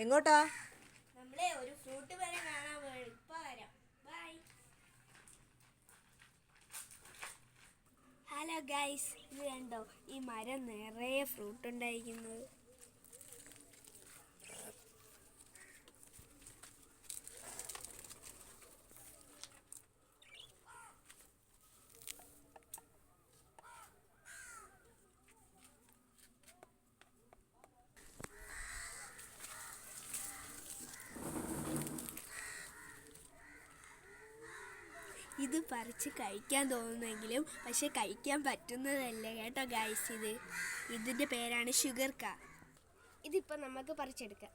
എങ്ങോട്ടാ? നമ്മളെ ഒരു ഫ്രൂട്ട് മരം കാണാൻ പോയി. ഇപ്പൊ വരാം. ബൈ. ഹലോ ഗൈസ്, ഇത് കണ്ടോ? ഈ മരം നിറയെ ഫ്രൂട്ട് ഉണ്ടായിരിക്കുന്നത്. ഇത് പറിച്ച് കഴിക്കാൻ തോന്നുന്നെങ്കിലും പക്ഷെ കഴിക്കാൻ പറ്റുന്നതല്ല കേട്ടോ ഗൈസ്. ഇതിൻ്റെ പേരാണ് ഷുഗർ കാ. ഇതിപ്പോൾ നമുക്ക് പറിച്ചെടുക്കാം.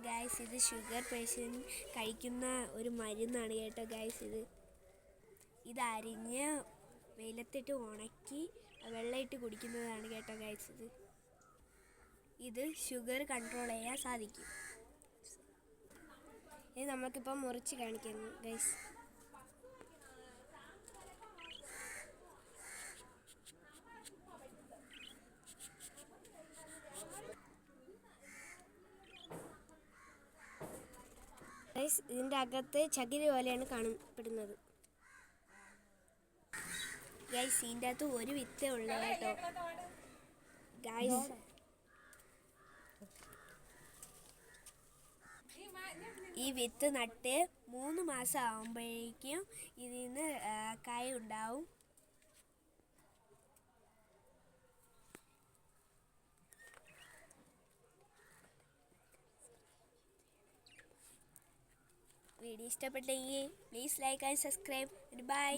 ഗൈസ്, ഇത് ഷുഗർ പേഷ്യൻ്റ് കഴിക്കുന്ന ഒരു മരുന്നാണ് കേട്ടോ ഗൈസ്. ഇത് അരിഞ്ഞ് വെയിലത്തിട്ട് ഉണക്കി വെള്ളമിട്ട് കുടിക്കുന്നതാണ് കേട്ടോ ഗൈസ്. ഇത് ഷുഗർ കൺട്രോൾ ചെയ്യാൻ സാധിക്കും. ഇത് നമുക്കിപ്പോൾ മുറിച്ച് കാണിക്കുന്നു ഗൈസ്. ഗൈസ്, ഇതിൻ്റെ അകത്ത് ചകിരി പോലെയാണ് കാണപ്പെടുന്നത്. ഗൈസ്, ഇതിൻ്റെ അകത്ത് ഒരു വിത്തേ ഉള്ളൂ കേട്ടോ ഗൈസ്. ഈ വിത്ത് നട്ട് 3 മാസം ആകുമ്പോഴേക്കും ഇതിൽ നിന്ന് കായ ഉണ്ടാവും. വീഡിയോ ഇഷ്ടപ്പെട്ടെങ്കിൽ please like and subscribe. By.